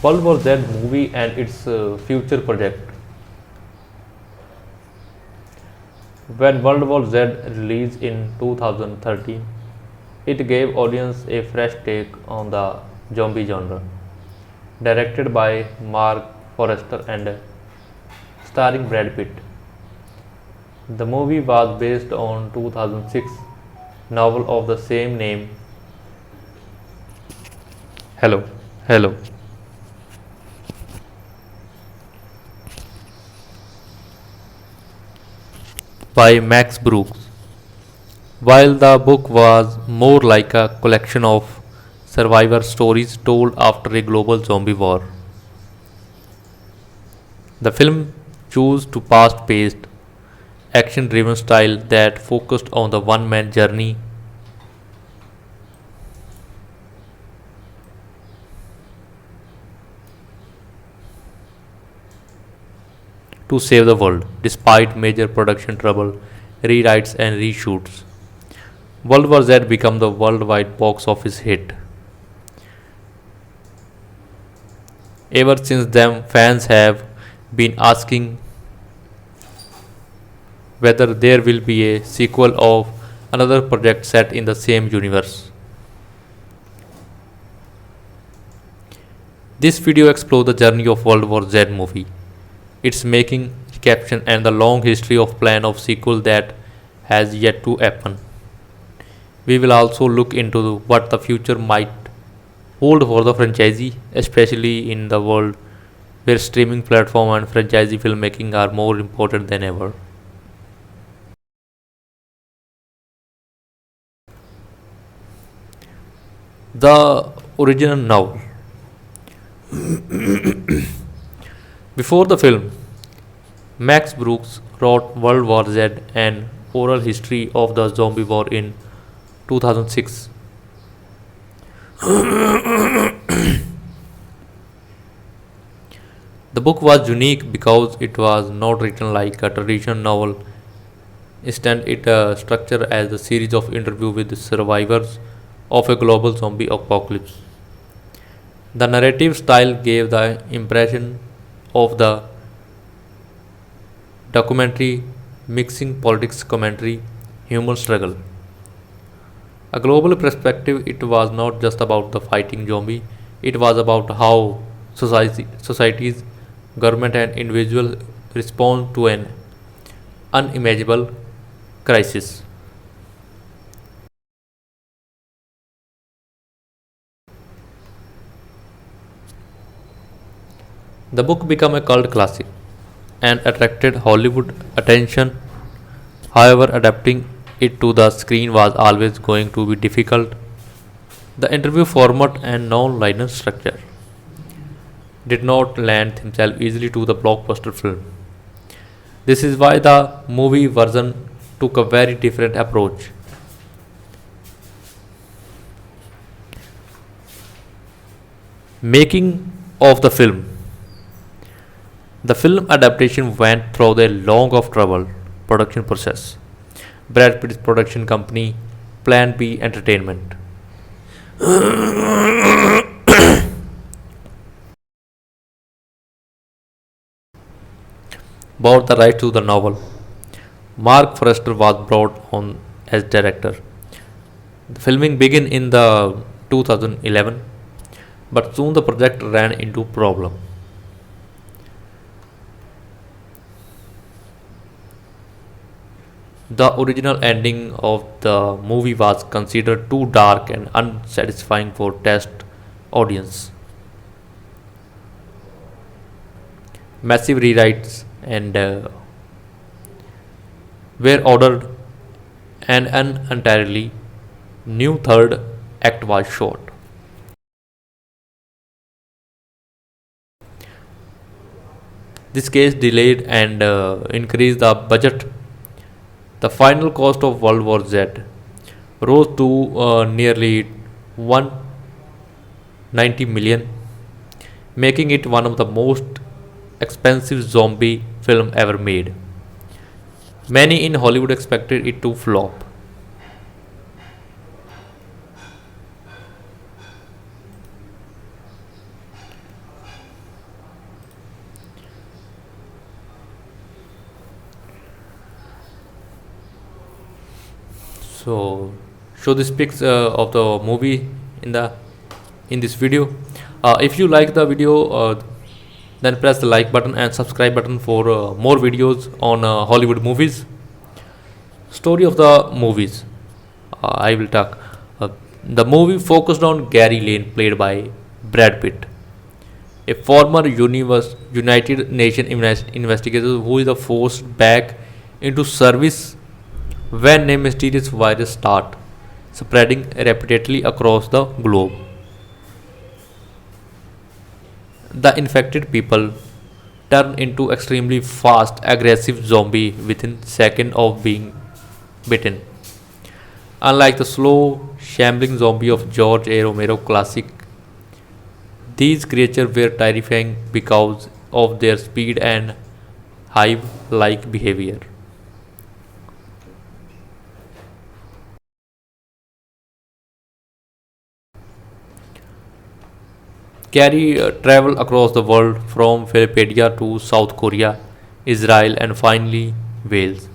World War Z movie and its future project. When World War Z released in 2013, it gave audience a fresh take on the zombie genre. Directed by Mark Forrester and starring Brad Pitt. The movie was based on 2006 novel of the same name. Hello, hello. By Max Brooks. While the book was more like a collection of survivor stories told after a global zombie war, the film chose to fast-paced, action-driven style that focused on the one-man journey to save the world, despite major production trouble, rewrites and reshoots. World War Z became the worldwide box office hit. Ever since then, fans have been asking whether there will be a sequel of another project set in the same universe. This video explores the journey of World War Z movie, its making, caption, and the long history of plan of sequel that has yet to happen. We will also look into what the future might hold for the franchisee, especially in the world where streaming platform and franchisee filmmaking are more important than ever. The original novel. Before the film, Max Brooks wrote World War Z, an oral history of the zombie war in 2006. The book was unique because it was not written like a traditional novel. Instead, it structured as a series of interviews with survivors of a global zombie apocalypse. The narrative style gave the impression of the documentary, mixing politics commentary, human struggle. A global perspective, it was not just about the fighting zombie, it was about how societies, government, and individuals respond to an unimaginable crisis. The book became a cult classic and attracted Hollywood attention. However, adapting it to the screen was always going to be difficult. The interview format and non-linear structure did not lend themselves easily to the blockbuster film. This is why the movie version took a very different approach. Making of the film. The film adaptation went through a long of trouble production process. Brad Pitt's production company, Plan B Entertainment, bought the rights to the novel. Mark Forrester was brought on as director. The filming began in the 2011, but soon the project ran into problem. The original ending of the movie was considered too dark and unsatisfying for test audience. Massive rewrites and were ordered, and an entirely new third act was shot. This case delayed and increased the budget. The final cost of World War Z rose to nearly 190 million, making it one of the most expensive zombie film ever made. Many in Hollywood expected it to flop. So, show this pics of the movie in the in this video. If you like the video, then press the like button and subscribe button for more videos on Hollywood movies. Story of the movies. I will talk. Uh, the movie focused on Gary Lane, played by Brad Pitt, a former United Nations investigator who is forced back into service when a mysterious virus starts spreading rapidly across the globe. The infected people turn into extremely fast, aggressive zombie within seconds of being bitten. Unlike the slow, shambling zombie of George A. Romero classic, these creatures were terrifying because of their speed and hive-like behavior. Carry travel across the world from Philippines to South Korea, Israel, and finally Wales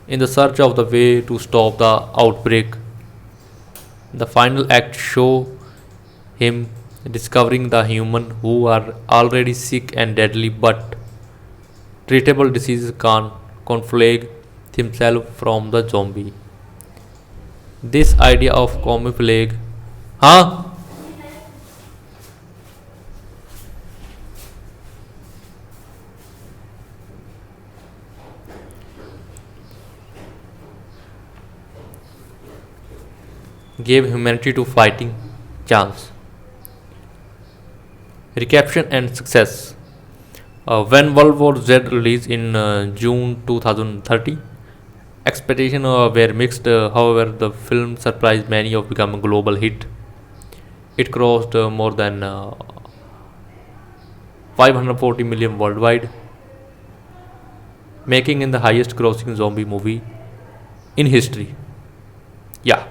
in the search of the way to stop the outbreak. The final act show him discovering the human who are already sick and deadly but treatable diseases can conflict himself from the zombie. This idea of comic plague, huh? Gave humanity to fighting chance. Recaption and success. When World War Z released in June 2030, expectations were mixed. However, the film surprised many of becoming a global hit. It crossed more than 540 million worldwide, making it the highest grossing zombie movie in history. Yeah.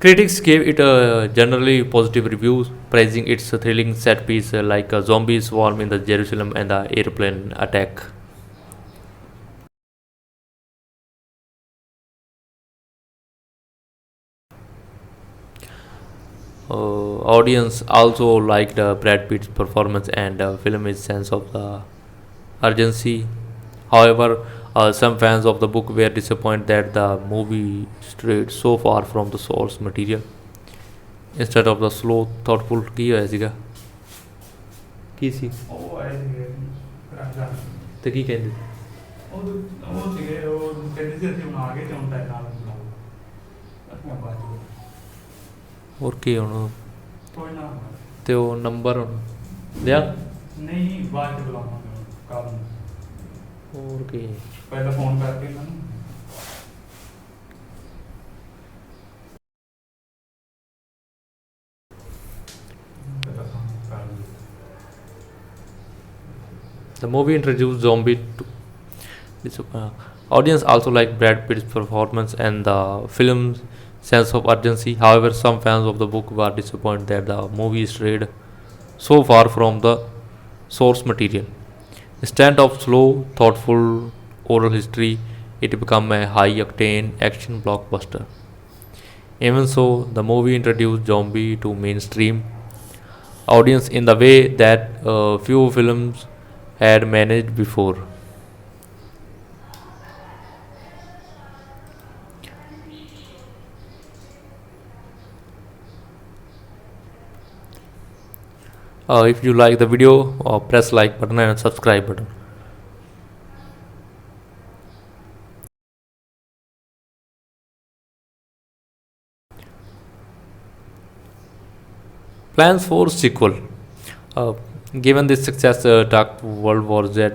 Critics gave it generally positive reviews, praising its thrilling set piece like a zombie swarm in the Jerusalem and the airplane attack. Audience also liked Brad Pitt's performance and film's sense of the urgency. However, some fans of the book were disappointed that the movie strayed so far from the source material. Instead of the slow, thoughtful ਕੀ ਹੋਇਆ ਸੀਗਾ ਕੀ ਸੀ ਉਹ ਆਏ ਸੀਗੇ ਰਾਜਾ ਤੇ ਕੀ ਕਹਿੰਦੇ ਉਹ ਸੀਗੇ ਉਹ ਕਹਿੰਦੇ ਸੀ ਅਸੀਂ ਹੁਣ ਆ ਗਏ ਤੇ ਹੁਣ ਟਾਈਮ ਨਾਲ ਬੁਲਾਓ ਅਸੀਂ ਬਾਅਦ ਚ ਹੋਰ ਕੀ ਹੁਣ ਕੋਈ ਨਾ ਤੇ ਉਹ ਨੰਬਰ ਹੁਣ ਲਿਆ ਨਹੀਂ ਬਾਅਦ ਚ ਬੁਲਾਵਾਂਗੇ ਕੱਲ ਨੂੰ ਹੋਰ ਕੀ ਪਹਿਲਾਂ ਫੋਨ ਕਰਕੇ ਇਹਨਾਂ ਨੂੰ The movie introduced zombie to this audience also liked Brad Pitt's performance and the film's sense of urgency. However, some fans of the book were disappointed that the movie strayed so far from the source material. Instead of slow, thoughtful oral history, it became a high-octane action blockbuster. Even so, the movie introduced zombie to mainstream audience in the way that few films had managed before. If you like the video, press like button and subscribe button. Plans for sequel. Uh, Given this success, Dark World War Z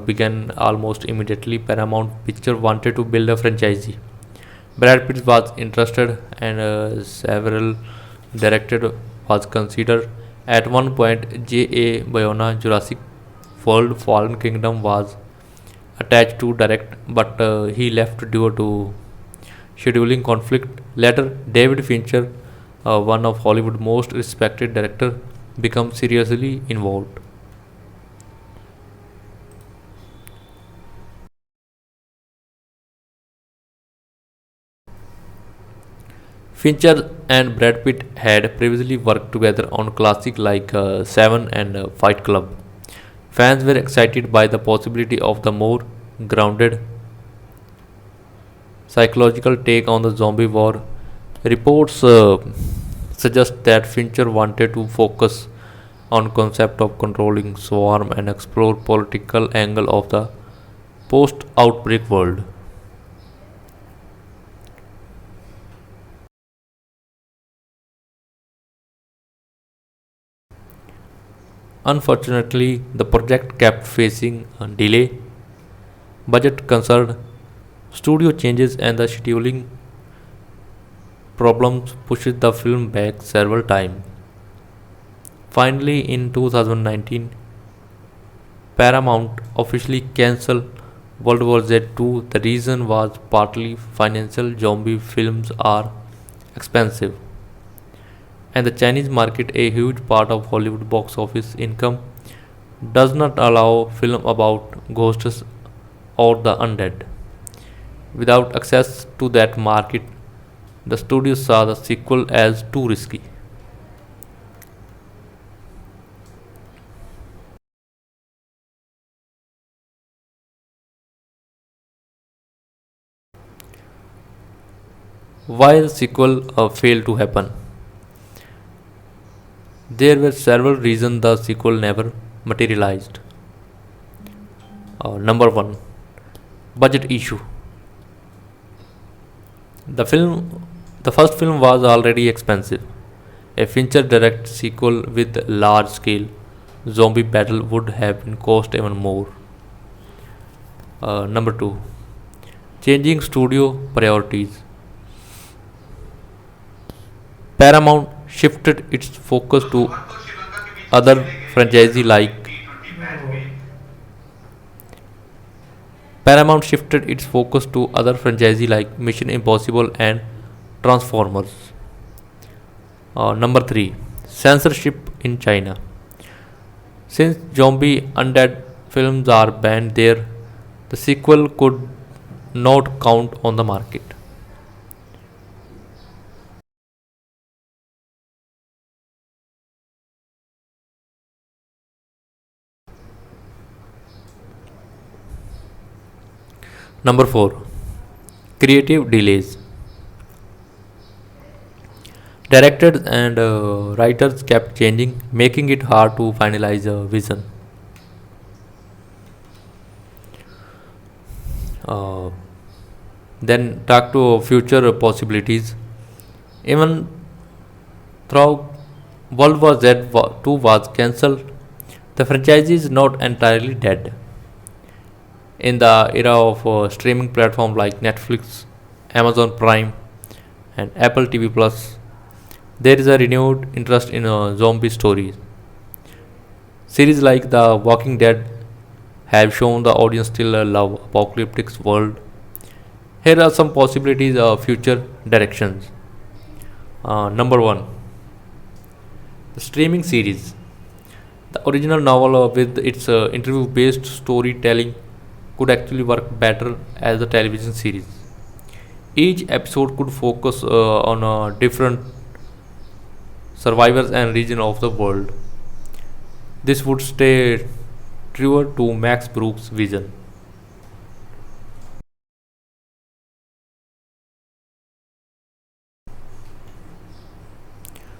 began almost immediately. Paramount Picture wanted to build a franchise. Brad Pitt was interested, and several directors was considered. At one point, J.A. Bayona Jurassic World Fallen Kingdom was attached to direct, but he left due to scheduling conflict. Later, David Fincher, one of Hollywood's most respected director, become seriously involved. Fincher and Brad Pitt had previously worked together on classics like Seven and Fight Club. Fans were excited by the possibility of the more grounded psychological take on the zombie war. Reports suggest that Fincher wanted to focus on concept of controlling swarm and explore political angle of the post-outbreak world. Unfortunately, the project kept facing a delay, budget concern, studio changes, and the scheduling problems pushed the film back several times. Finally, in 2019, Paramount officially cancelled World War Z 2. The reason was partly financial. Zombie films are expensive, and the Chinese market, a huge part of Hollywood box office income, does not allow film about ghosts or the undead. Without access to that market, the studio saw the sequel as too risky. Why the sequel failed to happen? There were several reasons the sequel never materialized. Number one, budget issue. The film, the first film was already expensive. A Fincher direct sequel with large scale zombie battle would have been cost even more. Number two, changing studio priorities. Paramount shifted its focus to other franchises like Paramount shifted its focus to other franchises like Mission Impossible and Transformers. Number 3, censorship in China. Since zombie undead films are banned there, the sequel could not count on the market. Number 4, creative delays. Directors and writers kept changing, making it hard to finalize a vision. Uh, then talk to future possibilities. Even though World War Z 2 was cancelled, the franchise is not entirely dead. In the era of streaming platforms like Netflix, Amazon Prime, and Apple TV Plus, there is a renewed interest in zombie stories. Series like The Walking Dead have shown the audience still love apocalyptic world. Here are some possibilities of future directions. Number one, the streaming series. The original novel with its interview-based storytelling could actually work better as a television series. Each episode could focus on different survivors and region of the world. This would stay truer to Max Brooks' vision.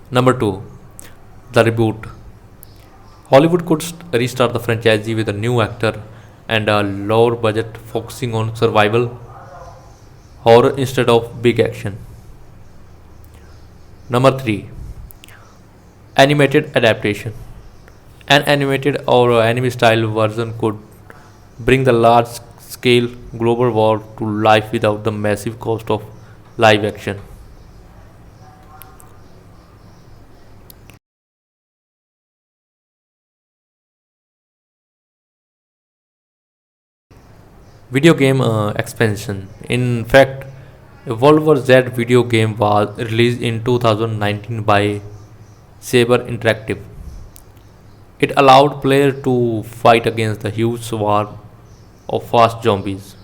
Number 2, the reboot. Hollywood could restart the franchise with a new actor and a lower budget focusing on survival horror instead of big action. Number 3, animated adaptation. An animated or anime style version could bring the large scale global war to life without the massive cost of live action. Video game expansion. In fact, a World War Z video game was released in 2019 by Saber Interactive. It allowed players to fight against the huge swarm of fast zombies.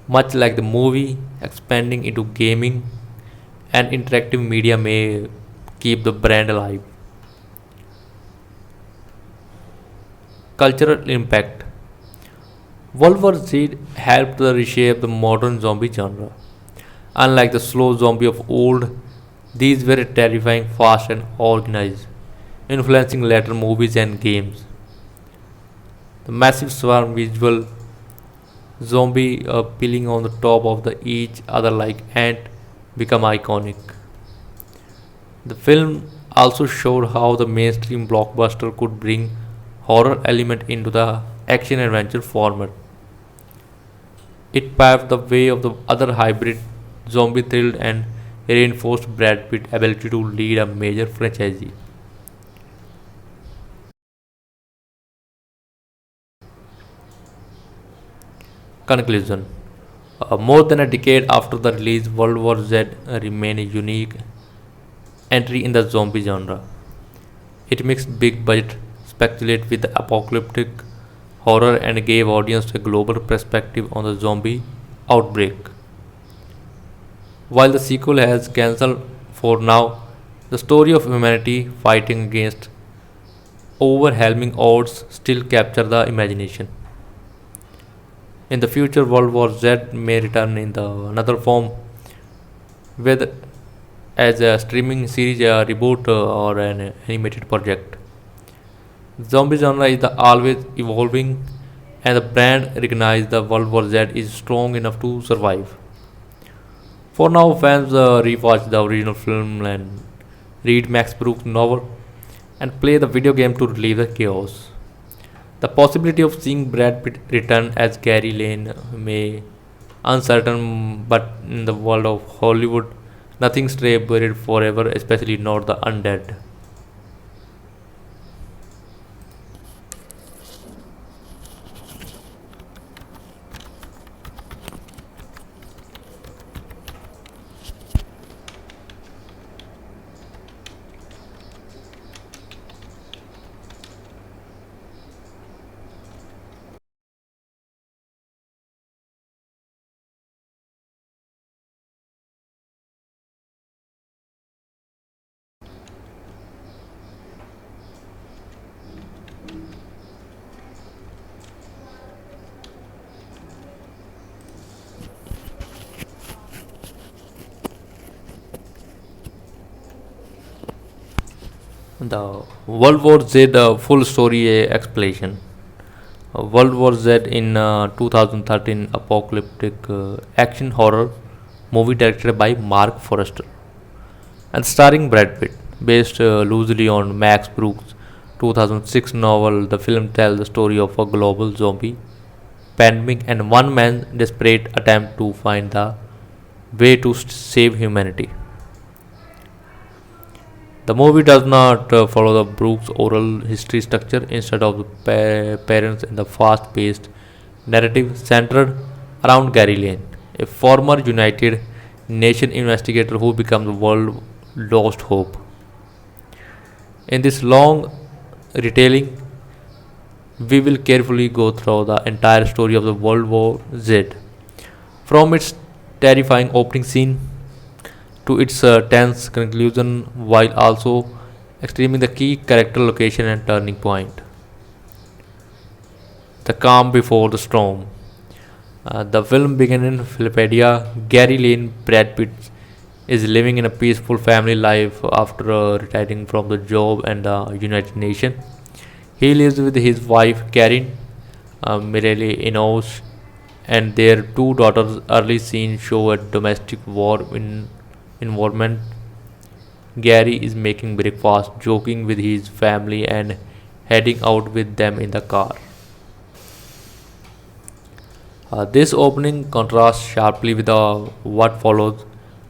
Much like the movie, expanding into gaming and interactive media may keep the brand alive. Cultural impact. World War Z helped reshape the modern zombie genre. Unlike the slow zombie of old, these were terrifying, fast, and organized, influencing later movies and games. The massive swarm visual zombie peeling on the top of each other like ant become iconic. The film also showed how the mainstream blockbuster could bring horror element into the action adventure format. It paved the way of the other hybrid zombie thrill and reinforced Brad Pitt's ability to lead a major franchise. Conclusion. More than a decade after the release, World War Z remained a unique entry in the zombie genre. It mixed big budget speculate with apocalyptic horror and gave audience a global perspective on the zombie outbreak. While the sequel has cancelled for now, the story of humanity fighting against overwhelming odds still capture the imagination. In the future, World War Z may return in the another form, whether as a streaming series, a reboot, or an animated project. Zombie genre is always evolving, and the brand recognizes the World War Z is strong enough to survive. For now, fans rewatch the original film and read Max Brooks' novel and play the video game to relieve the chaos. The possibility of seeing Brad Pitt return as Gary Lane may uncertain, but in the world of Hollywood, nothing stay buried forever, especially not the undead. The World War Z full story explanation. World War Z in 2013 apocalyptic action horror movie directed by Mark Forrester and starring Brad Pitt. Based loosely on Max Brooks' 2006 novel, the film tells the story of a global zombie pandemic and one man's desperate attempt to find the way to save humanity. The movie does not follow the Brooks oral history structure. Instead of the parents and the fast paced narrative centered around Gary Lane, a former United Nations investigator who becomes the world's lost hope. In this long retelling, we will carefully go through the entire story of the World War Z, from its terrifying opening scene to its tense conclusion, while also extreming the key character location and turning point. The calm before the storm. The film begins in Philadelphia. Gary Lane, Brad Pitt, is living in a peaceful family life after retiring from the job and the United Nations. He lives with his wife Karen, Mirelle Enos, and their two daughters. Early scenes show a domestic war environment. Gary is making breakfast, joking with his family, and heading out with them in the car. This opening contrasts sharply with what follows.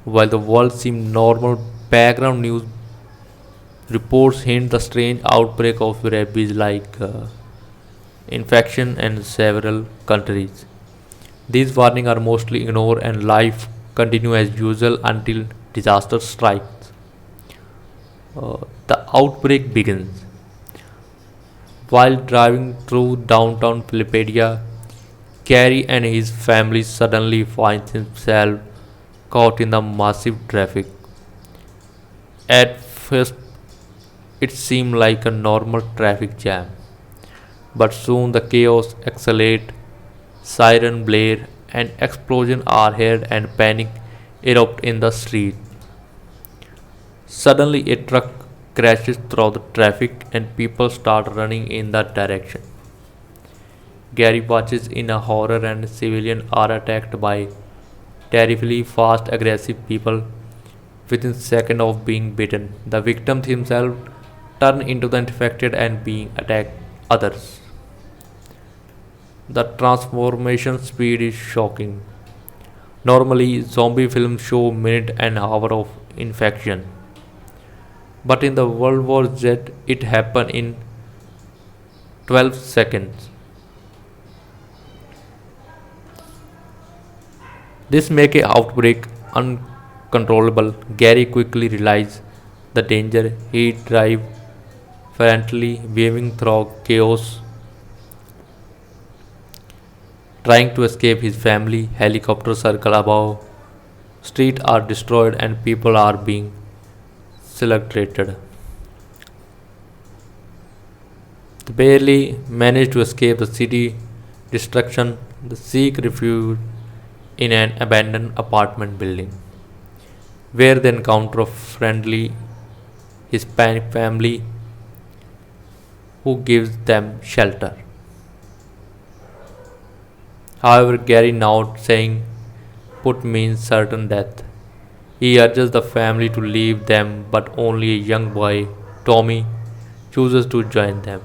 While the world seems normal, background news reports hint the strange outbreak of rabies like infection in several countries. These warnings are mostly ignored and life continue as usual until disaster strikes. The outbreak begins. While driving through downtown Philadelphia, Gary and his family suddenly finds himself caught in the massive traffic. At first, it seemed like a normal traffic jam, but soon the chaos accelerated, siren blare, and explosions are heard and panic erupt in the street. Suddenly, a truck crashes through the traffic and people start running in that direction. Gary watches in a horror and civilians are attacked by terribly fast aggressive people within seconds of being bitten. The victims himself turn into the infected and being attacked others. The transformation speed is shocking. Normally, zombie films show minute and hour of infection, but in the World War Z, it happened in 12 seconds. This make a outbreak uncontrollable. Gary quickly realizes the danger. He drive frantically, waving through chaos, trying to escape his family. Helicopters circle above. Streets are destroyed and people are being selected. They barely manage to escape the city destruction. They seek refuge in an abandoned apartment building, where they encounter a friendly Hispanic family who gives them shelter. However, Gary now saying put means certain death. He urges the family to leave them, but only a young boy, Tommy, chooses to join them.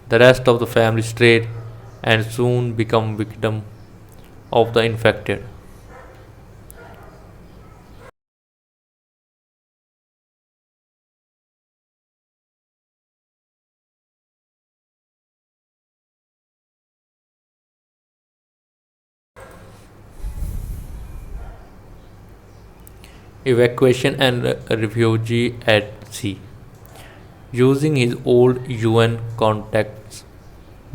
The rest of the family stray and soon become victim of the infected. Evacuation and refugee at sea. Using his old UN contacts,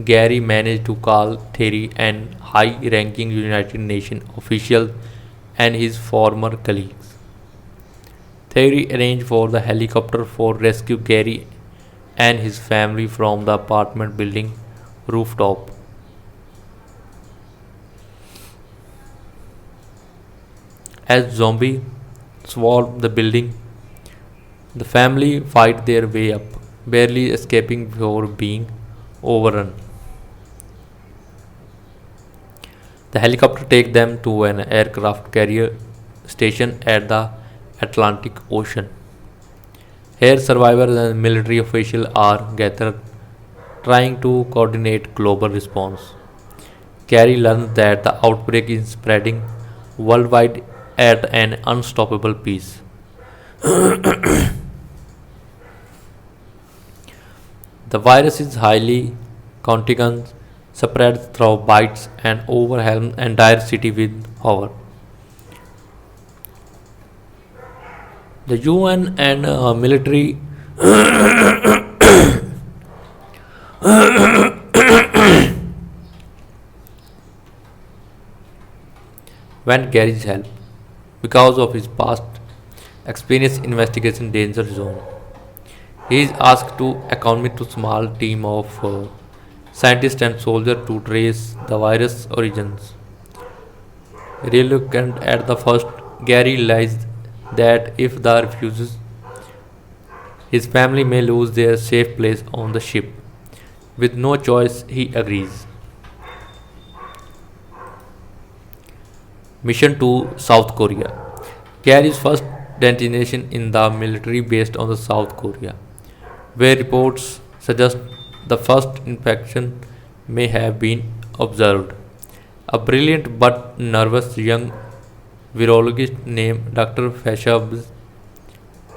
Gary managed to call Terry and high-ranking United Nations officials and his former colleagues. Terry arranged for the helicopter for rescue Gary and his family from the apartment building rooftop. As zombies swarm the building, the family fight their way up, barely escaping before being overrun. The helicopter takes them to an aircraft carrier station at the Atlantic Ocean. Here, survivors and military officials are gathered, trying to coordinate global response. Carey learns that the outbreak is spreading worldwide at an unstoppable pace. The virus is highly contagious, spreads through bites, and overwhelms entire city with horror. The UN and military went Gary's help because of his past experience investigation danger zone. He is asked to accompany to small team of scientists and soldiers to trace the virus origins. Reluctant at the first, Gary realized that if the refuses, his family may lose their safe place on the ship. With no choice, he agrees. Mission to South Korea. Gary's first destination in the military based on the South Korea, where reports suggest the first infection may have been observed. A brilliant but nervous young virologist named Dr. Fashab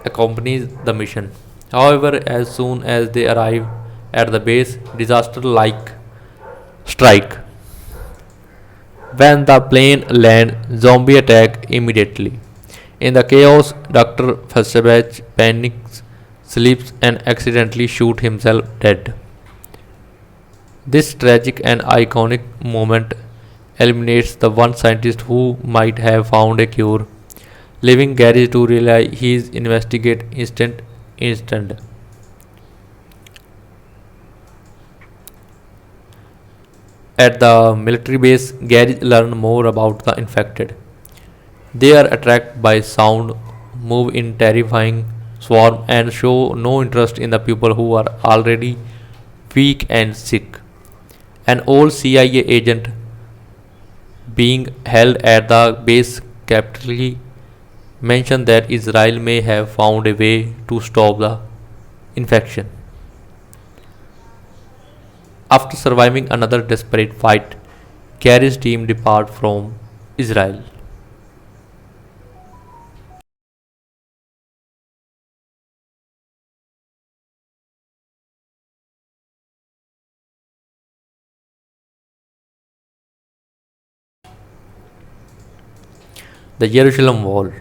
accompanies the mission. However, as soon as they arrive at the base, disaster like strike. When the plane lands, zombie attack immediately. In the chaos, Dr. Fashab panics, sleeps, and accidentally shoots himself dead. This tragic and iconic moment eliminates the one scientist who might have found a cure. leaving Gary to realize his investigate instant. At the military base, Gary learns more about the infected. They are attracted by sound, move in terrifying swarm, and show no interest in the people who are already weak and sick. An old CIA agent being held at the base capitally mentioned that Israel may have found a way to stop the infection. After surviving another desperate fight, Gary's team depart from Israel. The Jerusalem Wall.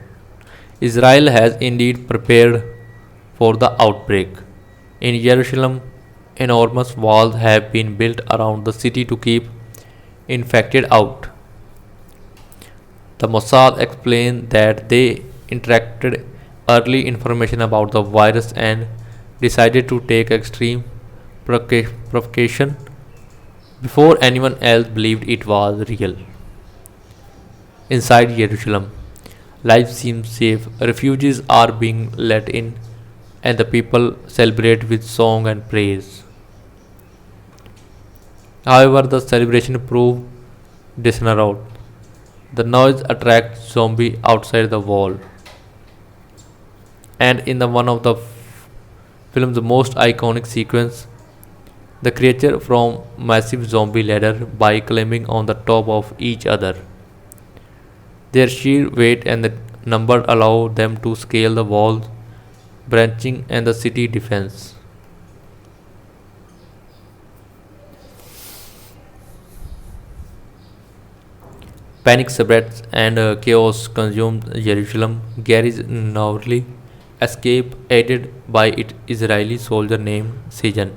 Israel has indeed prepared for the outbreak. In Jerusalem, enormous walls have been built around the city to keep infected out. The Mossad explained that they interacted early information about the virus and decided to take extreme provocation before anyone else believed it was real. Inside Jerusalem, life seems safe, refugees are being let in, and the people celebrate with song and praise. However, the celebration proved dishonored. The noise attracts zombies outside the wall, and in the one of the film's most iconic sequence, the creature from massive zombie ladder by climbing on the top of each other. Their sheer weight and the number allow them to scale the walls, branching and the city defense. Panic spreads and chaos consumes Jerusalem. Gary's narrowly escape, aided by its Israeli soldier named Sejan.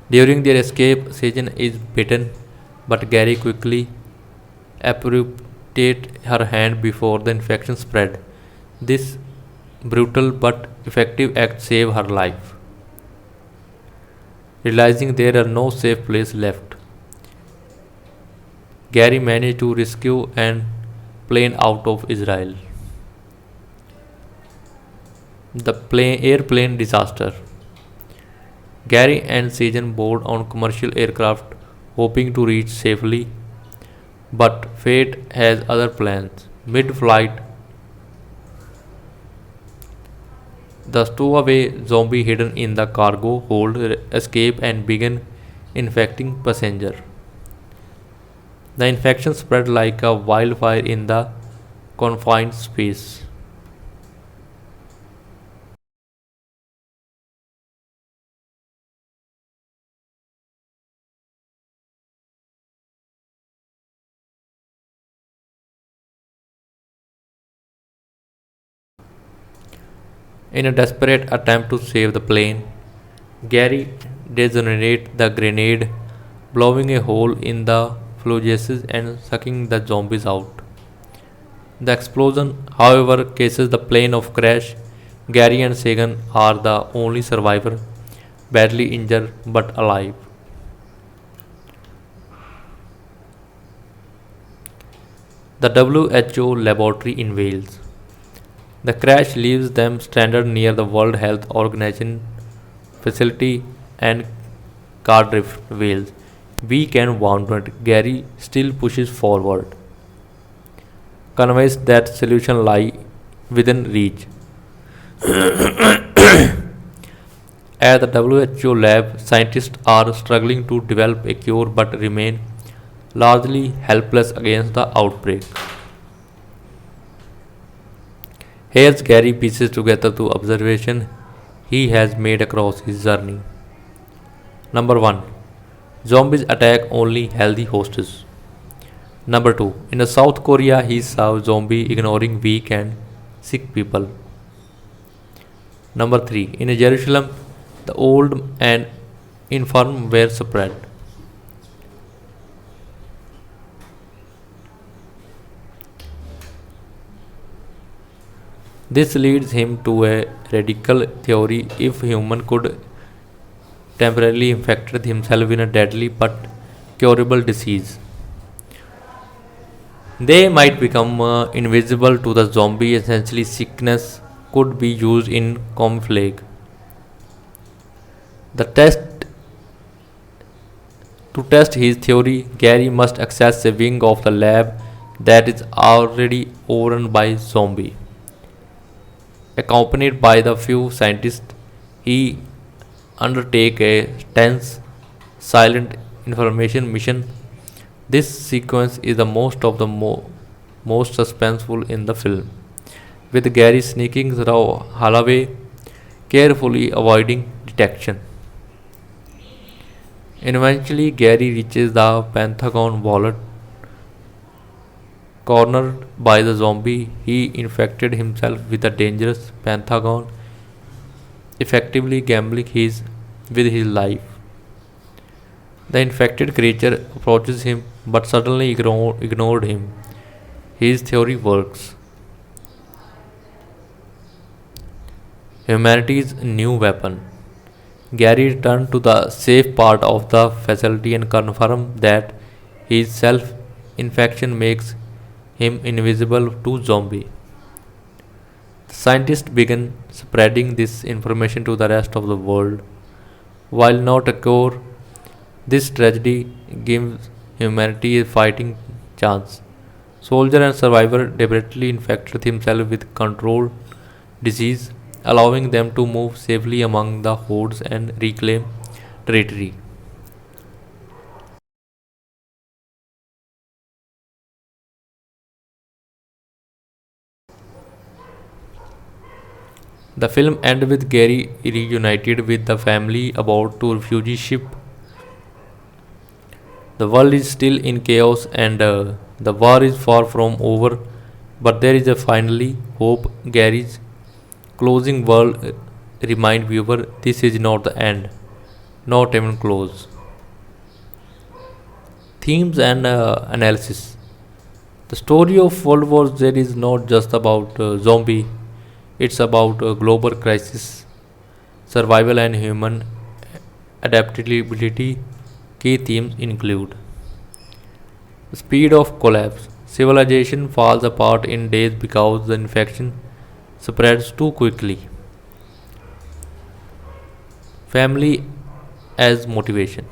During their escape, Sejan is bitten, but Gary quickly amputates her hand before the infection spread. This brutal but effective act saved her life. Realizing there are no safe place left, Gary managed to rescue and plane out of Israel. The airplane disaster. Gary and Sajan board on commercial aircraft hoping to reach safely, but fate has other plans. Mid flight, the stowaway zombie hidden in the cargo hold escape and begin infecting passenger. The infection spread like a wildfire in the confined space. In a desperate attempt to save the plane, Gary detonates the grenade, blowing a hole in the fuselage and sucking the zombies out. The explosion, however, cases the plane of crash. Gary and Sagan are the only survivor, badly injured but alive. The WHO laboratory in Wales. The crash leaves them stranded near the World Health Organization facility and Cardiff, Wales. Weak and wounded, Gary still pushes forward, convinced that solution lie within reach. At the WHO lab, scientists are struggling to develop a cure but remain largely helpless against the outbreak. Here's Gary pieces together to observation he has made across his journey. Number 1. Zombies attack only healthy hosts. Number 2. In the South Korea, he saw zombie ignoring weak and sick people. Number 3. In Jerusalem, the old and infirm were spread. This leads him to a radical theory: if human could temporarily infect himself in a deadly but curable disease, they might become invisible to the zombie. Essentially, sickness could be used in camouflage. The test To test his theory, Gary must access a wing of the lab that is already overrun by zombies. Accompanied by the few scientists, he undertakes a tense, silent information mission. This sequence is the most suspenseful in the film, with Gary sneaking through hallway, carefully avoiding detection. Eventually, Gary reaches the Pentagon vault. Cornered by the zombie, he infected himself with the dangerous Pentagon, effectively gambling with his life. The infected creature approaches him but suddenly ignored him. His theory works. Humanity's new weapon. Gary returned to the safe part of the facility and confirmed that his self infection makes him invisible to zombies. Scientists began spreading this information to the rest of the world. While not a cure, this tragedy gives humanity a fighting chance. Soldier and survivor deliberately infected themselves with controlled disease, allowing them to move safely among the hordes and reclaim territory. The film ends with Gary reunited with the family aboard to refugee ship. The world is still in chaos and the war is far from over, but there is a finally hope. Gary's closing world remind viewer this is not the end, not even close. Themes and analysis. The story of World War Z is not just about zombie. It's about global crisis, survival, and human adaptability. Key themes include speed of collapse. Civilization falls apart in days because the infection spreads too quickly. Family as motivation.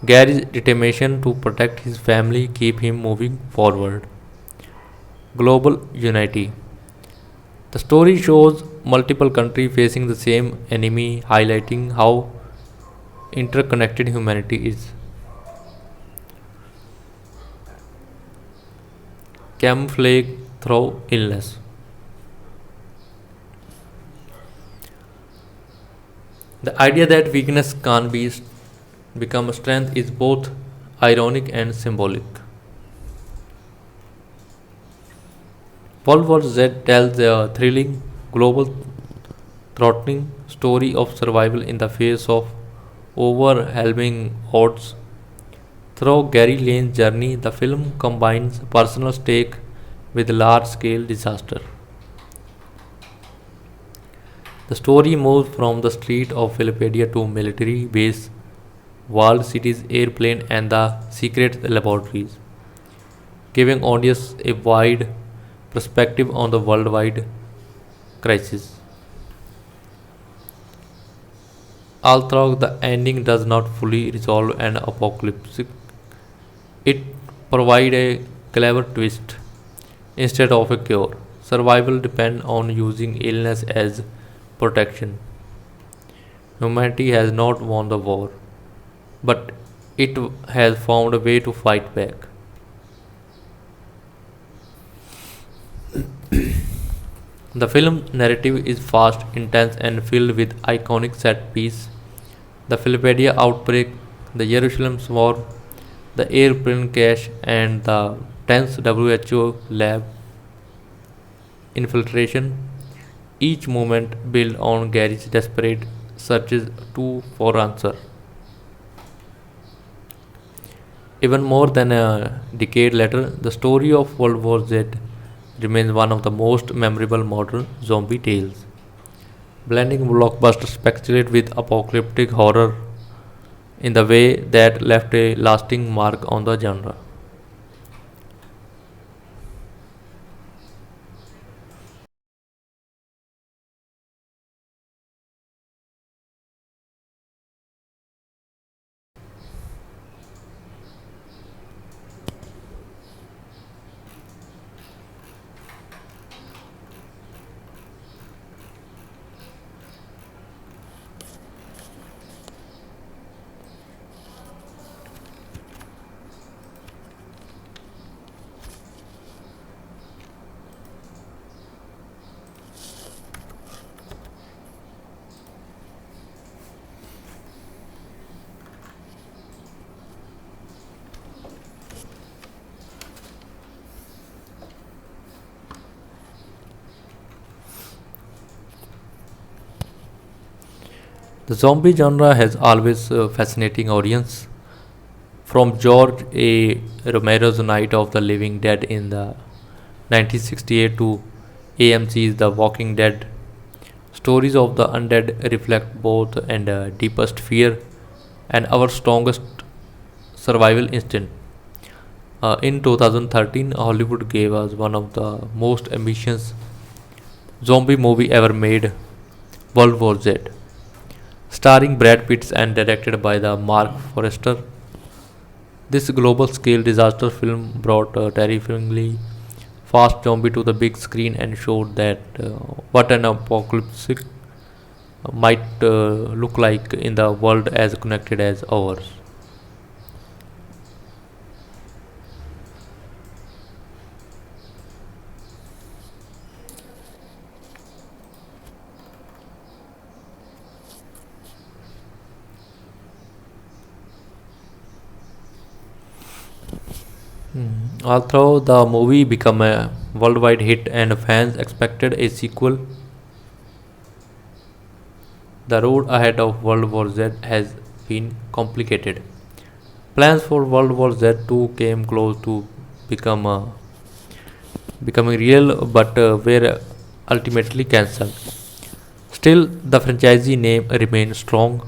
Gary's determination to protect his family keep him moving forward. Global unity. The story shows multiple countries facing the same enemy, highlighting how interconnected humanity is. Camouflage through illness. The idea that weakness can become strength is both ironic and symbolic. World War Z tells a thrilling, global, threatening story of survival in the face of overwhelming odds. Through Gary Lane's journey, the film combines personal stake with large scale disaster. The story moves from the street of Philadelphia to military base, walled cities, airplane, and the secret laboratories, giving audience a wide perspective on the worldwide crisis. Although the ending does not fully resolve an apocalypse, it provides a clever twist. Instead of a cure, survival depends on using illness as protection. Humanity has not won the war, but it has found a way to fight back. The film narrative is fast, intense, and filled with iconic set pieces. The Philadelphia outbreak, the Jerusalem war, the airplane crash, and the tense WHO lab infiltration. Each moment built on Gary's desperate searches for answer. Even more than a decade later, the story of World War Z remains one of the most memorable modern zombie tales, blending blockbuster spectacle with apocalyptic horror in the way that left a lasting mark on the genre. The zombie genre has always fascinating audience. From George A. Romero's Night of the Living Dead in the 1968 to AMC's The Walking Dead, stories of the undead reflect both and deepest fear and our strongest survival instinct. In 2013, Hollywood gave us one of the most ambitious zombie movie ever made, World War Z, starring Brad Pitt and directed by the Mark Forrester. This global scale disaster film brought terrifyingly fast zombie to the big screen and showed that what an apocalypse might look like in the world as connected as ours. Although the movie became a worldwide hit and fans expected a sequel, the road ahead of World War Z has been complicated. Plans for World War Z 2 came close to become becoming real but were ultimately cancelled. Still, the franchisee name remains strong,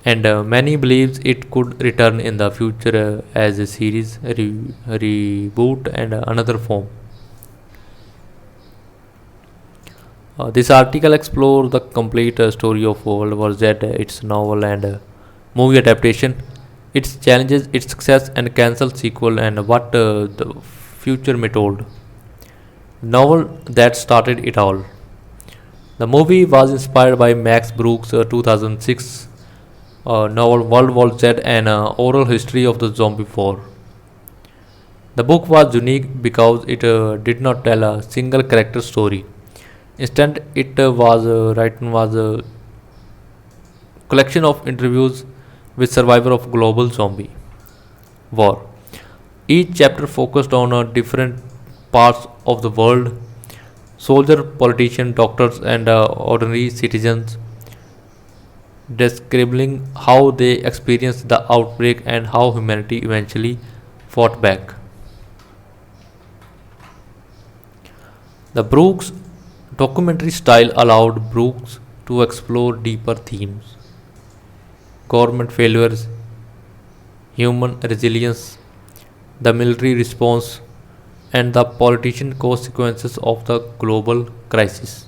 and many believes it could return in the future as a series reboot and another form. This article explores the complete story of World War Z, its novel and movie adaptation, its challenges, its success and cancelled sequel, and what the future may hold. Novel that started it all. The movie was inspired by Max Brooks' 2006 novel World War Z, an oral history of the zombie war. The book was unique because it did not tell a single character story. Instead, it was written was a collection of interviews with survivors of global zombie war. Each chapter focused on different parts of the world: soldier, politician, doctors, and ordinary citizens, describing how they experienced the outbreak and how humanity eventually fought back. The Brooks documentary style allowed Brooks to explore deeper themes: government failures, human resilience, the military response, and the politician consequences of the global crisis.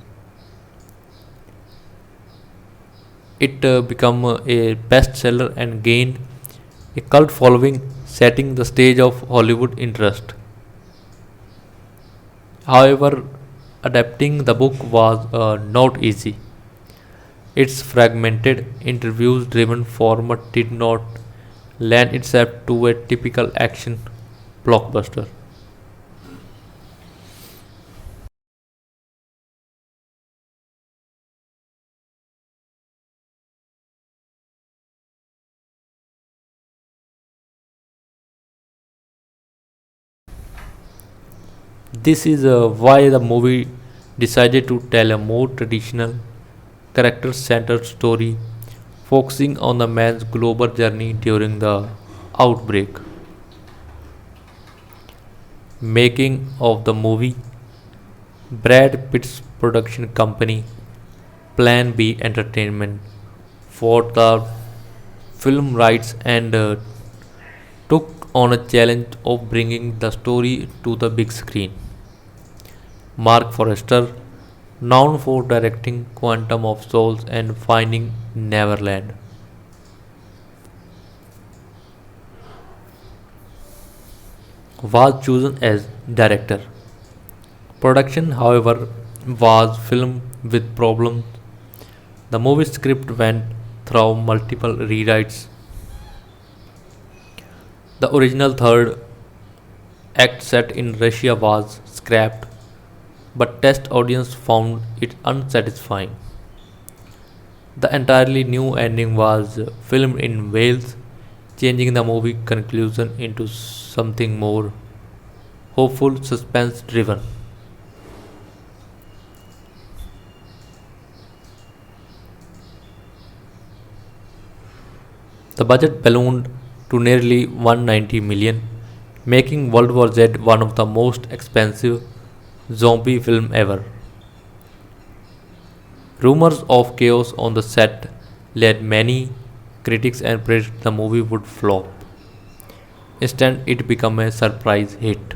It became a bestseller and gained a cult following, setting the stage of Hollywood interest. However, adapting the book was not easy. Its fragmented, interviews driven format did not lend itself to a typical action blockbuster. This is why the movie decided to tell a more traditional, character centered story, focusing on the man's global journey during the outbreak. Making of the movie. Brad Pitt's production company, Plan B Entertainment, for the film rights and took on a challenge of bringing the story to the big screen. Mark Forrester, known for directing Quantum of Souls and Finding Neverland, was chosen as director. Production, however, was filmed with problems. The movie script went through multiple rewrites. The original third act set in Russia was scrapped, but test audience found it unsatisfying. The entirely new ending was filmed in Wales, changing the movie conclusion into something more hopeful, suspense driven. The budget ballooned to nearly 190 million, making World War Z one of the most expensive zombie film ever. Rumors of chaos on the set led many critics and predicted the movie would flop. Instead, it became a surprise hit.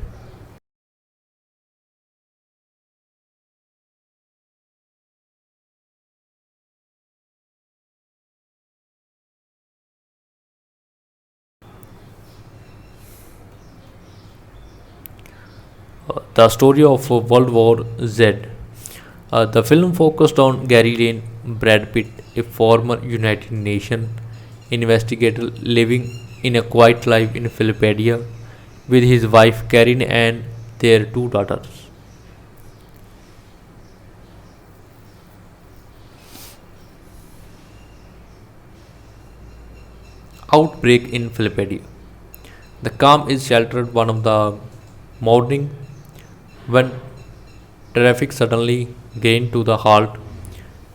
The story of World War Z. The film focused on Gary Lane Brad Pitt, a former United Nations investigator living in a quiet life in Philadelphia with his wife Karen and their two daughters. Outbreak in Philadelphia. The calm is sheltered one of the morning when traffic suddenly gained to the halt.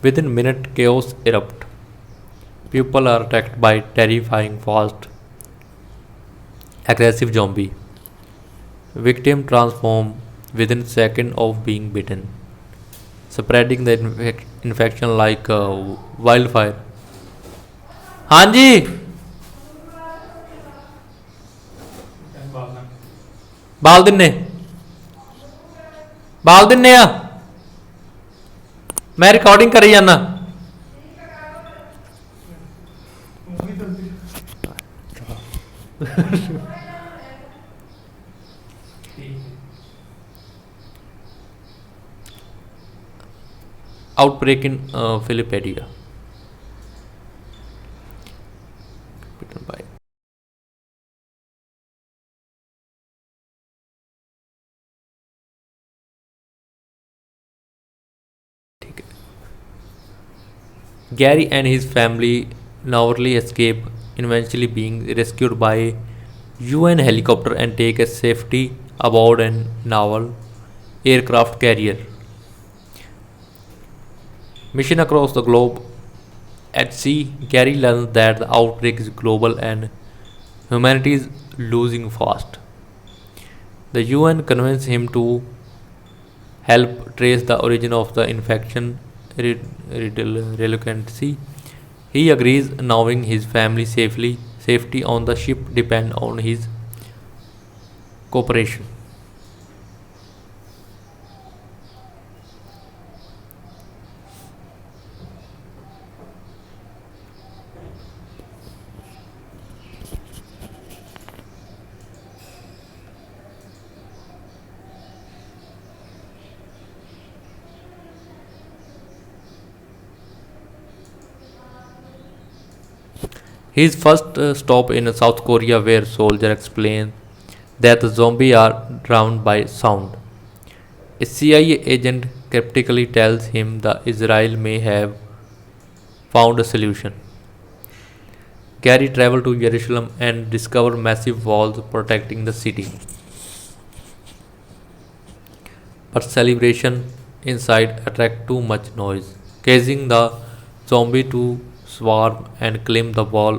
Within minutes, chaos erupts. People are attacked by terrifying, fast, aggressive zombie. Victim transform within seconds of being bitten, spreading the infection like wildfire. हाँ जी बाल ना बाल दिन्ने बाल दिन्ने आ मैं recording करी जाना मूवी चलती ठीक है आउटब्रेक इन फिलिपेडिया Gary and his family narrowly escape, eventually being rescued by a UN helicopter and take a safety aboard an naval aircraft carrier. Mission across the globe. At sea, Gary learns that the outbreak is global and humanity is losing fast. The UN convinces him to help trace the origin of the infection reluctancy. He agrees, knowing his family safety on the ship depend on his cooperation. His first stop in South Korea, where soldiers explain that the zombies are drowned by sound. A CIA agent cryptically tells him that Israel may have found a solution. Gary travels to Jerusalem and discovers massive walls protecting the city. But celebration inside attract too much noise, causing the zombie to swarm and claim the wall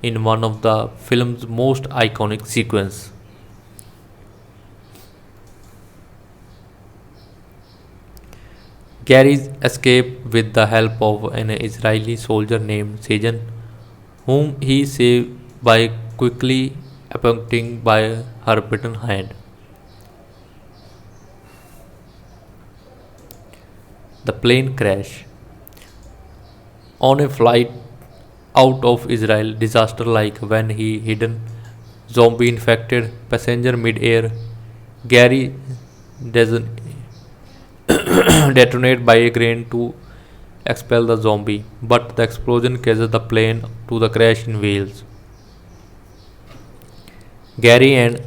in one of the film's most iconic sequences. Gary's escape with the help of an Israeli soldier named Sejan, whom he saved by quickly appointing by her bitten hand. The plane crash. On a flight out of Israel, disaster like when he hidden zombie infected passenger mid-air, Gary doesn't detonate by a grenade to expel the zombie, but the explosion causes the plane to the crash in Wales. Gary and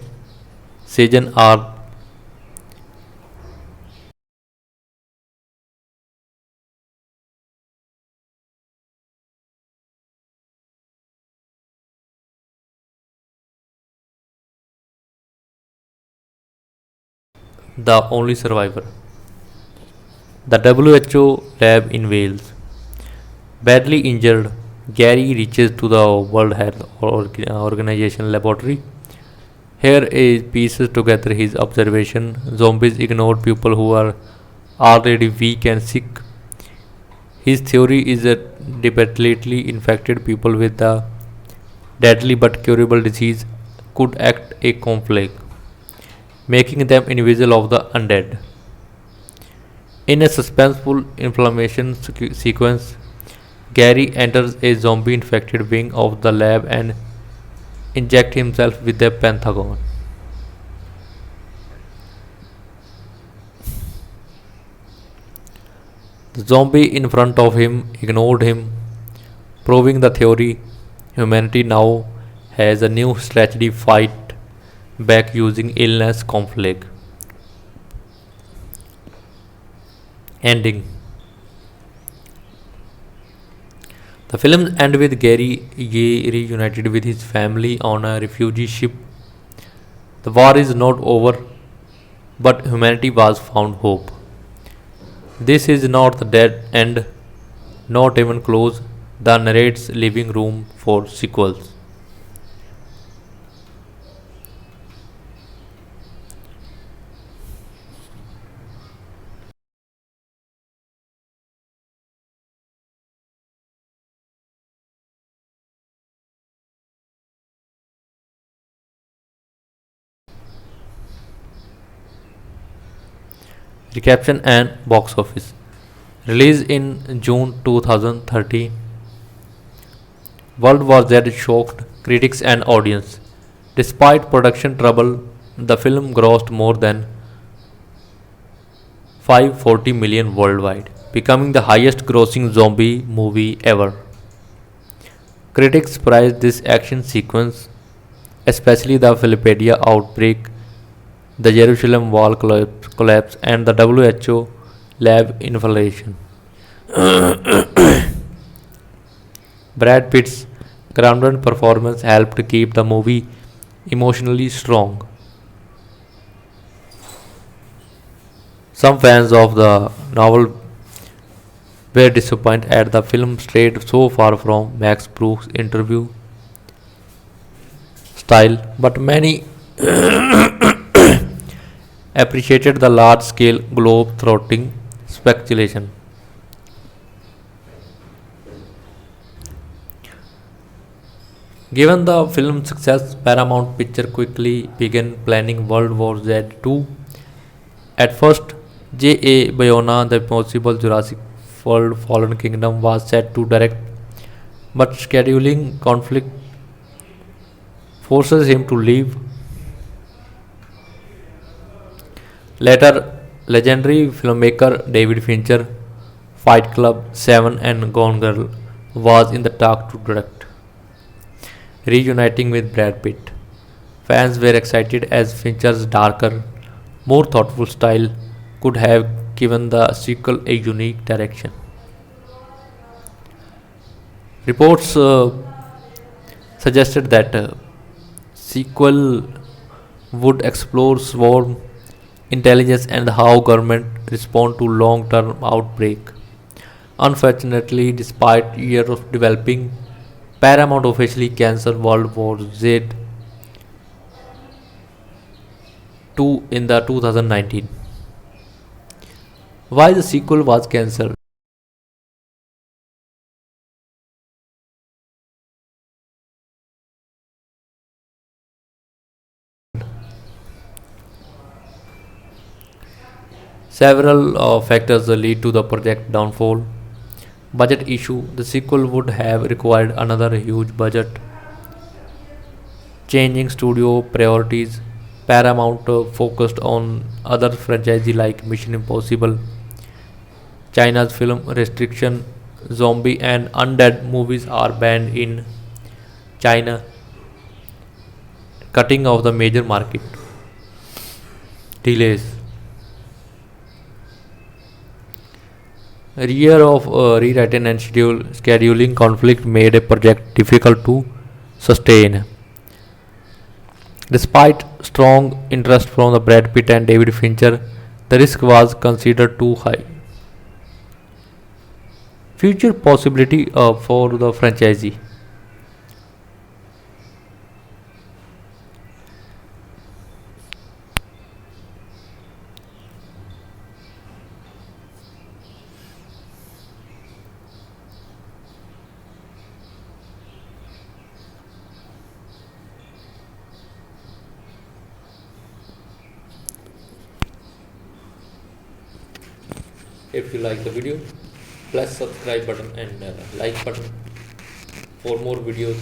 Sajan are the only survivor. The WHO lab in Wales. Badly injured, Gary reaches to the World Health Organization laboratory. Here he pieces together his observation. Zombies ignore people who are already weak and sick. His theory is that deliberately infected people with the deadly but curable disease could act a conflict, making them invisible of the undead. In a suspenseful inflammation sequence, Gary enters a zombie infected wing of the lab and injects himself with a pentagon. The zombie in front of him ignored him, proving the theory humanity now has a new strategy fight back using illness conflict. Ending. The film ends with Gary reunited with his family on a refugee ship. The war is not over, but humanity was found hope. This is not the dead end, not even close. The narrates leaving room for sequels. Reception and box office. Released in June 2013, World War Z shocked critics and audience. Despite production trouble, the film grossed more than 540 million worldwide, becoming the highest grossing zombie movie ever. Critics praised this action sequence, especially the Philadelphia outbreak, the Jerusalem wall collapse, and the WHO lab inflation. Brad Pitt's grounded performance helped keep the movie emotionally strong. Some fans of the novel were disappointed at the film strayed so far from Max Brooks' interview style, but many appreciated the large scale globe trotting speculation. Given the film's success, Paramount Picture quickly began planning World War Z 2. At first, J.A. Bayona, the possible Jurassic World Fallen Kingdom, was set to direct, but scheduling conflict forces him to leave. Later, legendary filmmaker David Fincher, Fight Club, Seven, and Gone Girl was in the talk to direct, reuniting with Brad Pitt. Fans were excited as Fincher's darker, more thoughtful style could have given the sequel a unique direction. Reports suggested that sequel would explore swarm intelligence and how government respond to long-term outbreak. Unfortunately, despite years of developing, Paramount officially cancelled World War Z 2 in the 2019. Why the sequel was cancelled? Several factors lead to the project downfall. Budget issue: the sequel would have required another huge budget. Changing studio priorities: Paramount focused on other franchises like Mission Impossible. China's film restriction: zombie and undead movies are banned in China, cutting off the major market. Delays: a year of rewritten and scheduling conflict made a project difficult to sustain. Despite strong interest from the Brad Pitt and David Fincher, the risk was considered too high. Future possibility for the franchisee. If you like the video, press subscribe button and like button for more videos.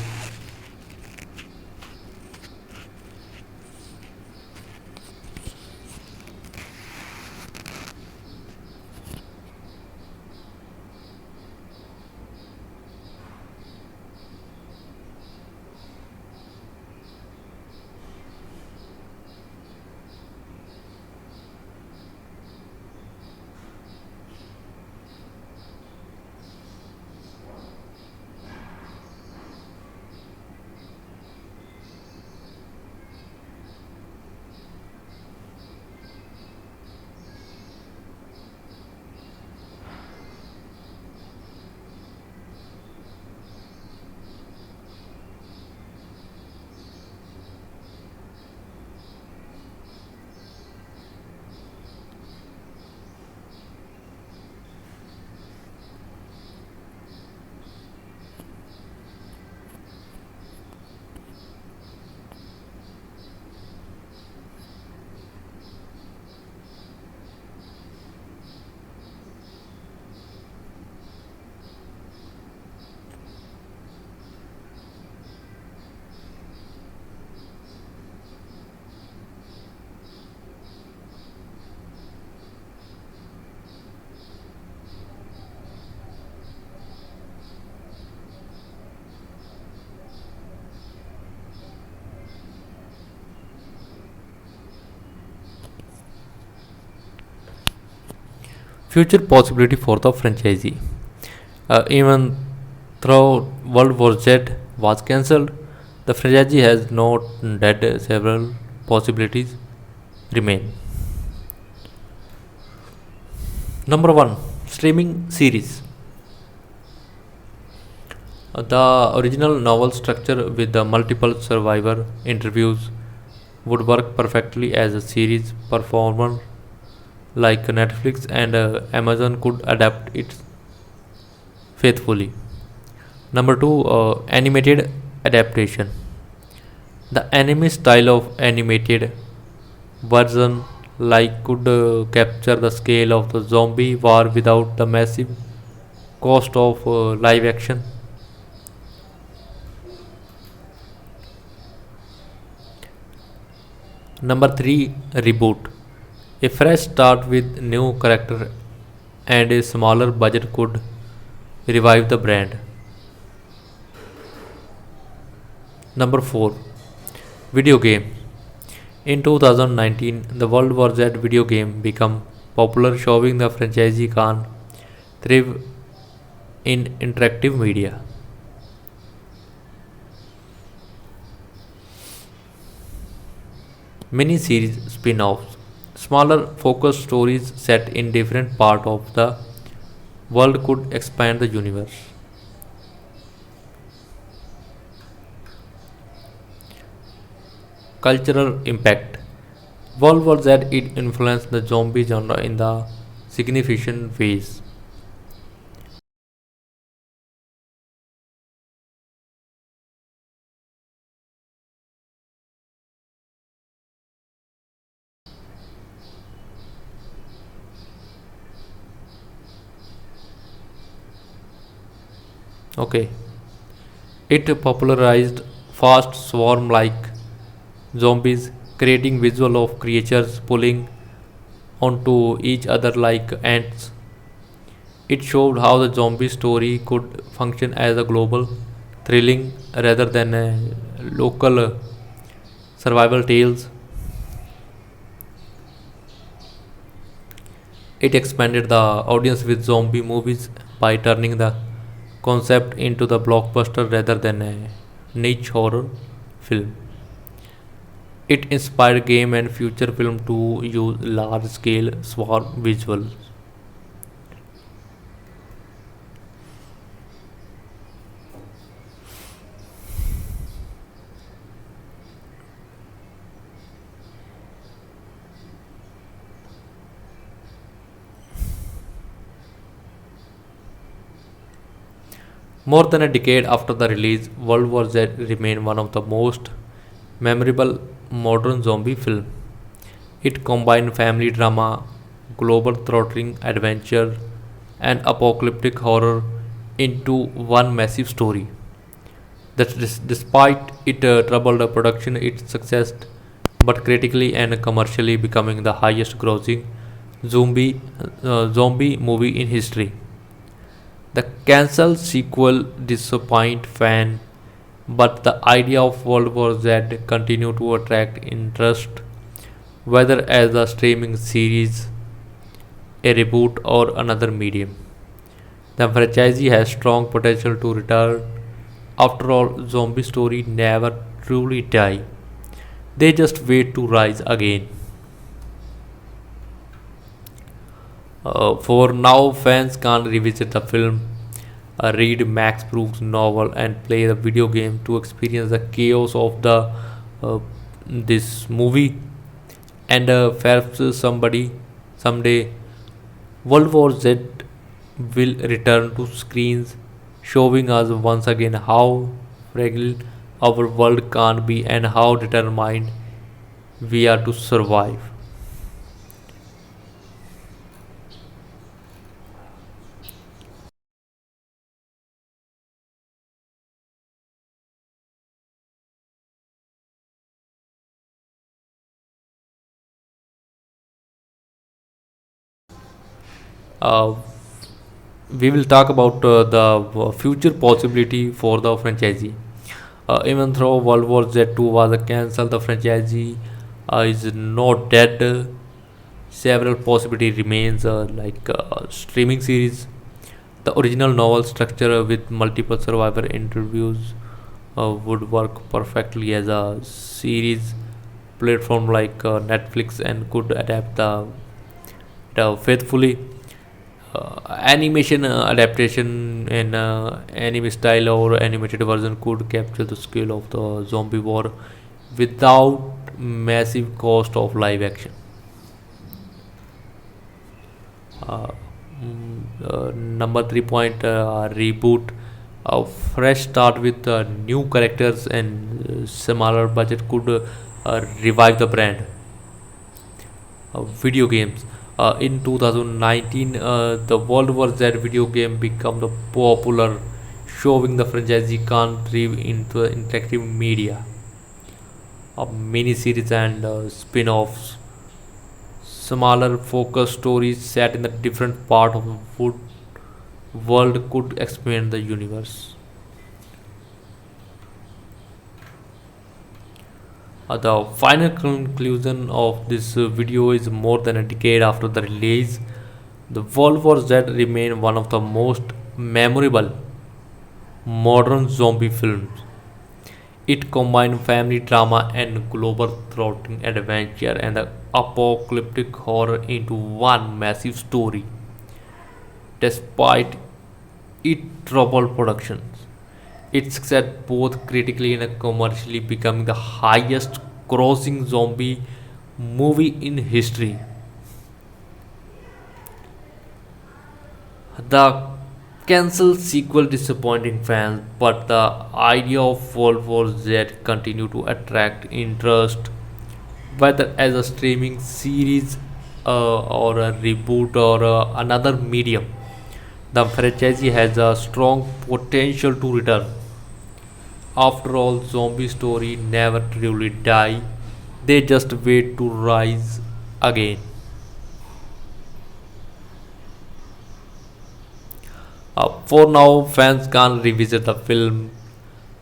Future possibility for the franchisee. Even though World War Z was cancelled, the franchisee has not dead. Several possibilities remain. Number one, streaming series. The original novel structure with the multiple survivor interviews would work perfectly as a series. Performer like Netflix and Amazon could adapt it faithfully. Number two, animated adaptation. The anime style of animated version like could capture the scale of the zombie war without the massive cost of live action. Number three, reboot. A fresh start with new character and a smaller budget could revive the brand. Number 4, video game. In 2019, the World War Z video game became popular, showing the franchisee can thrive in interactive media. Mini series spin-offs. Smaller focused stories set in different parts of the world could expand the universe. Cultural impact. World War Z it influenced the zombie genre in the significant ways. Okay, it popularized fast swarm like zombies, creating visual of creatures pulling onto each other like ants. It showed how the zombie story could function as a global, thrilling rather than a local survival tales. It expanded the audience with zombie movies by turning the concept into the blockbuster rather than a niche horror film. It inspired game and future film to use large scale swarm visuals. More than a decade after the release, World War Z remained one of the most memorable modern zombie films. It combined family drama, global throttling adventure, and apocalyptic horror into one massive story. That despite it troubled the production, its success, but critically and commercially becoming the highest grossing zombie movie in history. The cancelled sequel disappointed fans, but the idea of World War Z continued to attract interest, whether as a streaming series, a reboot, or another medium. The franchise has strong potential to return. After all, zombie stories never truly die. They just wait to rise again. For now, fans can revisit the film, read Max Brooks' novel, and play the video game to experience the chaos of the this movie. And perhaps somebody someday World War Z will return to screens, showing us once again how fragile our world can be and how determined we are to survive. Uh, we will talk about the future possibility for the franchisee. Even though World War Z2 was cancelled, the franchisee is not dead. Several possibility remains like streaming series, the original novel structure with multiple survivor interviews would work perfectly as a series platform like Netflix and could adapt the faithfully. Animation adaptation in anime style or animated version could capture the scale of the zombie war without massive cost of live action. Uh, Number 3 point, reboot. A fresh start with new characters and smaller budget could revive the brand. Video games. In 2019, the World War Z video game became the popular, showing the franchise can thrive into interactive media, mini series and spin-offs. Smaller focus stories set in a different part of the world could expand the universe. The final conclusion of this video is more than a decade after the release. The World War Z remains one of the most memorable modern zombie films. It combined family drama and global throttling adventure and the apocalyptic horror into one massive story. Despite its troubled productions, it succeeded both critically and commercially, becoming the highest grossing zombie movie in history. The cancelled sequel disappointing fans, but the idea of World War Z continued to attract interest, whether as a streaming series or a reboot or another medium. The franchise has a strong potential to return. After all, zombie story never truly die; they just wait to rise again. For now, fans can revisit the film,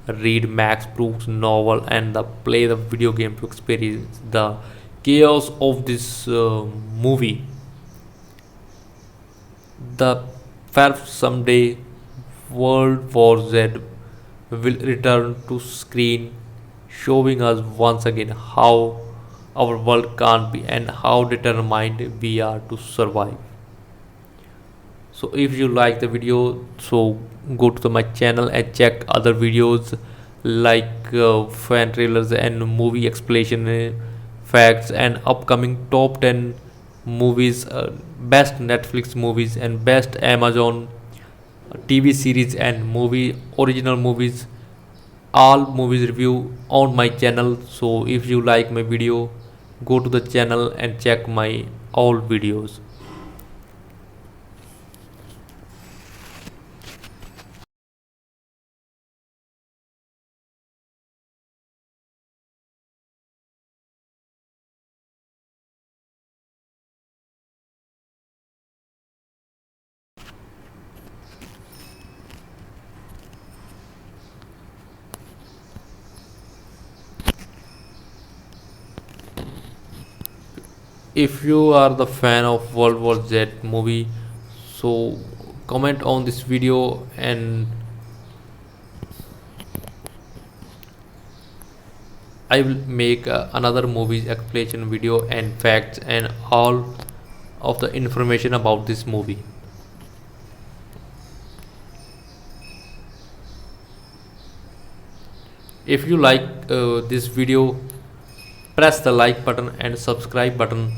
read Max Brooks' novel, and play the video game to experience the chaos of this movie. The perhaps someday World War Z will return to screen, showing us once again how our world can't be and how determined we are to survive. So if you like the video, so go to my channel and check other videos like fan trailers and movie explanation, facts and upcoming top 10 movies, best Netflix movies and best Amazon TV series and movie original movies, all movies review on my channel. So if you like my video, go to the channel and check my all videos. If you are the fan of World War Z movie, so comment on this video and I will make another movie explanation video and facts and all of the information about this movie. If you like this video, press the like button and subscribe button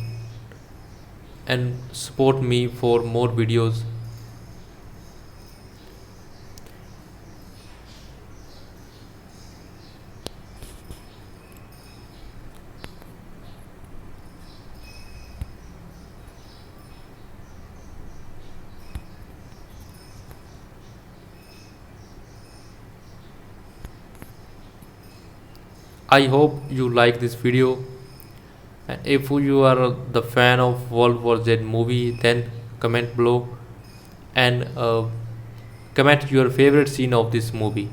and support me for more videos. I hope you like this video. And if you are the fan of World War Z movie, then comment below and comment your favorite scene of this movie.